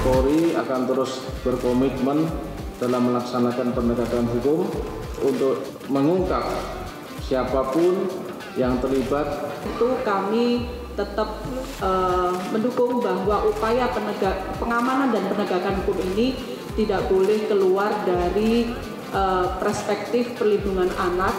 Polri akan terus berkomitmen dalam melaksanakan penegakan hukum untuk mengungkap siapapun yang terlibat. Itu kami tetap mendukung bahwa upaya pengamanan dan penegakan hukum ini tidak boleh keluar dari perspektif perlindungan anak.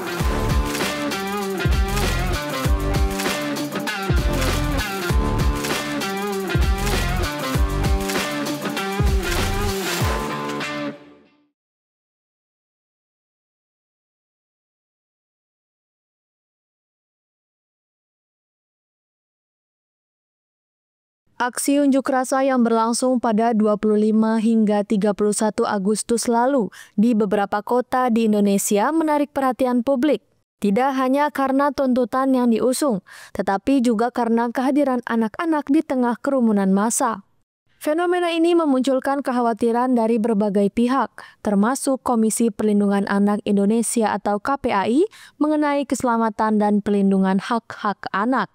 Aksi unjuk rasa yang berlangsung pada 25 hingga 31 Agustus lalu di beberapa kota di Indonesia menarik perhatian publik. Tidak hanya karena tuntutan yang diusung, tetapi juga karena kehadiran anak-anak di tengah kerumunan massa. Fenomena ini memunculkan kekhawatiran dari berbagai pihak, termasuk Komisi Perlindungan Anak Indonesia atau KPAI, mengenai keselamatan dan pelindungan hak-hak anak.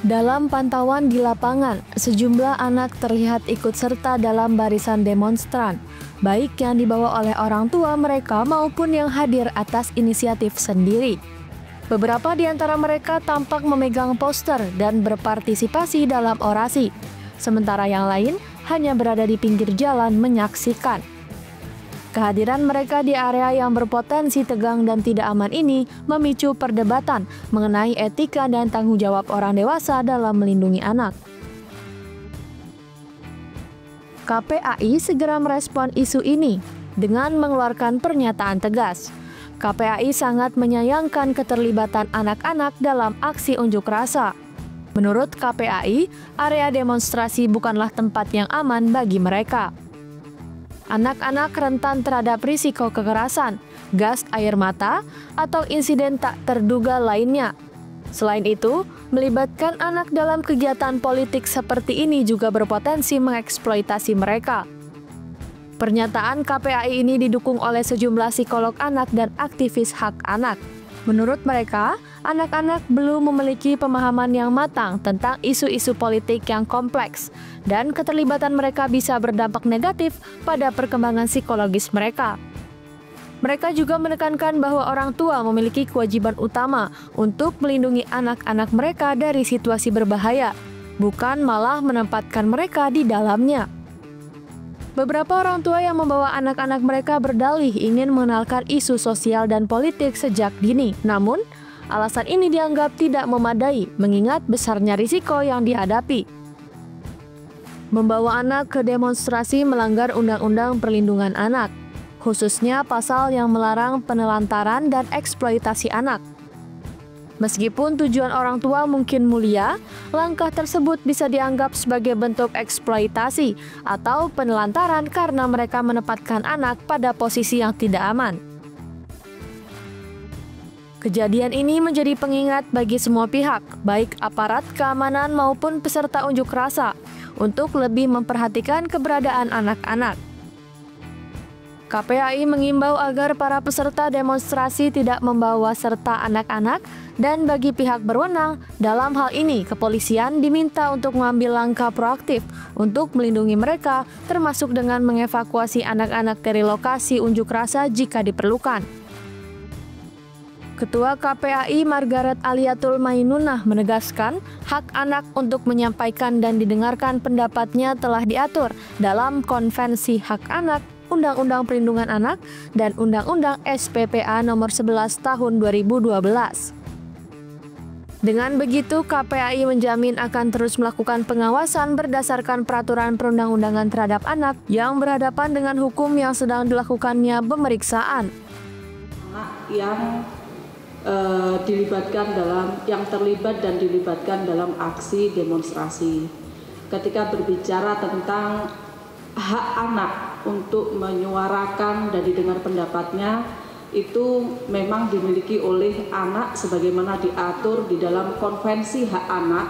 Dalam pantauan di lapangan, sejumlah anak terlihat ikut serta dalam barisan demonstran, baik yang dibawa oleh orang tua mereka maupun yang hadir atas inisiatif sendiri. Beberapa di antara mereka tampak memegang poster dan berpartisipasi dalam orasi, sementara yang lain hanya berada di pinggir jalan menyaksikan. Kehadiran mereka di area yang berpotensi tegang dan tidak aman ini memicu perdebatan mengenai etika dan tanggung jawab orang dewasa dalam melindungi anak. KPAI segera merespon isu ini dengan mengeluarkan pernyataan tegas. KPAI sangat menyayangkan keterlibatan anak-anak dalam aksi unjuk rasa. Menurut KPAI, area demonstrasi bukanlah tempat yang aman bagi mereka. Anak-anak rentan terhadap risiko kekerasan, gas air mata, atau insiden tak terduga lainnya. Selain itu, melibatkan anak dalam kegiatan politik seperti ini juga berpotensi mengeksploitasi mereka. Pernyataan KPAI ini didukung oleh sejumlah psikolog anak dan aktivis hak anak. Menurut mereka, anak-anak belum memiliki pemahaman yang matang tentang isu-isu politik yang kompleks, dan keterlibatan mereka bisa berdampak negatif pada perkembangan psikologis mereka. Mereka juga menekankan bahwa orang tua memiliki kewajiban utama untuk melindungi anak-anak mereka dari situasi berbahaya, bukan malah menempatkan mereka di dalamnya. Beberapa orang tua yang membawa anak-anak mereka berdalih ingin mengenalkan isu sosial dan politik sejak dini. Namun, alasan ini dianggap tidak memadai mengingat besarnya risiko yang dihadapi. Membawa anak ke demonstrasi melanggar Undang-Undang Perlindungan Anak, khususnya pasal yang melarang penelantaran dan eksploitasi anak. Meskipun tujuan orang tua mungkin mulia, langkah tersebut bisa dianggap sebagai bentuk eksploitasi atau penelantaran karena mereka menempatkan anak pada posisi yang tidak aman. Kejadian ini menjadi pengingat bagi semua pihak, baik aparat keamanan maupun peserta unjuk rasa, untuk lebih memperhatikan keberadaan anak-anak. KPAI mengimbau agar para peserta demonstrasi tidak membawa serta anak-anak, dan bagi pihak berwenang dalam hal ini kepolisian diminta untuk mengambil langkah proaktif untuk melindungi mereka, termasuk dengan mengevakuasi anak-anak dari lokasi unjuk rasa jika diperlukan. Ketua KPAI Margaret Aliatul Mainunah menegaskan hak anak untuk menyampaikan dan didengarkan pendapatnya telah diatur dalam Konvensi Hak Anak, Undang-Undang Perlindungan Anak, dan Undang-Undang SPPA Nomor 11 Tahun 2012. Dengan begitu, KPAI menjamin akan terus melakukan pengawasan berdasarkan peraturan perundang-undangan terhadap anak yang berhadapan dengan hukum yang sedang dilakukannya pemeriksaan. Yang terlibat dan dilibatkan dalam aksi demonstrasi. Ketika berbicara tentang hak anak untuk menyuarakan dan didengar pendapatnya, itu memang dimiliki oleh anak sebagaimana diatur di dalam Konvensi Hak Anak,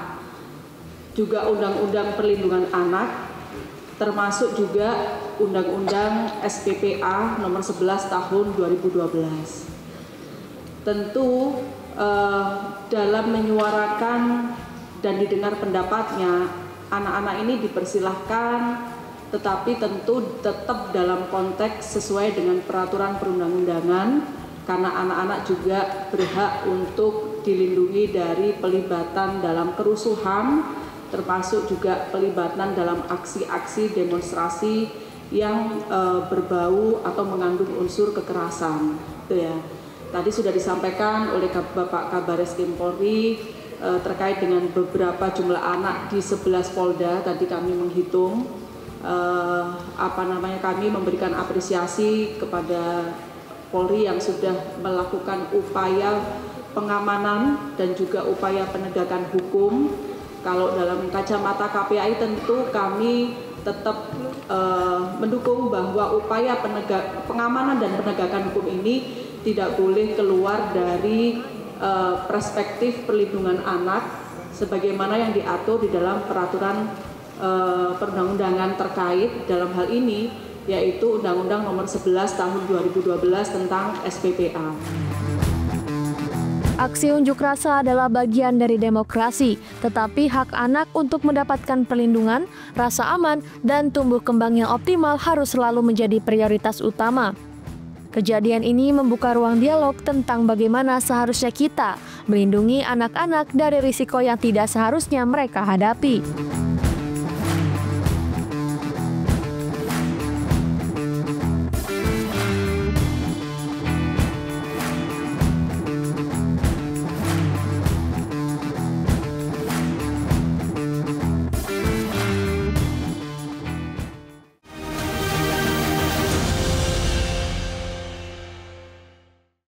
juga Undang-Undang Perlindungan Anak, termasuk juga Undang-Undang SPPA Nomor 11 Tahun 2012. Tentu dalam menyuarakan dan didengar pendapatnya, anak-anak ini dipersilahkan, tetapi tentu tetap dalam konteks sesuai dengan peraturan perundang-undangan, karena anak-anak juga berhak untuk dilindungi dari pelibatan dalam kerusuhan, termasuk juga pelibatan dalam aksi-aksi demonstrasi yang berbau atau mengandung unsur kekerasan. Itu ya. Tadi sudah disampaikan oleh Bapak Kabareskrim Polri terkait dengan beberapa jumlah anak di 11 Polda. Tadi kami menghitung, kami memberikan apresiasi kepada Polri yang sudah melakukan upaya pengamanan dan juga upaya penegakan hukum. Kalau dalam kacamata KPAI tentu kami tetap mendukung bahwa upaya pengamanan dan penegakan hukum ini tidak boleh keluar dari perspektif perlindungan anak sebagaimana yang diatur di dalam peraturan perundang-undangan terkait dalam hal ini, yaitu Undang-Undang Nomor 11 Tahun 2012 tentang SPPA. Aksi unjuk rasa adalah bagian dari demokrasi, tetapi hak anak untuk mendapatkan perlindungan, rasa aman, dan tumbuh kembang yang optimal harus selalu menjadi prioritas utama. Kejadian ini membuka ruang dialog tentang bagaimana seharusnya kita melindungi anak-anak dari risiko yang tidak seharusnya mereka hadapi.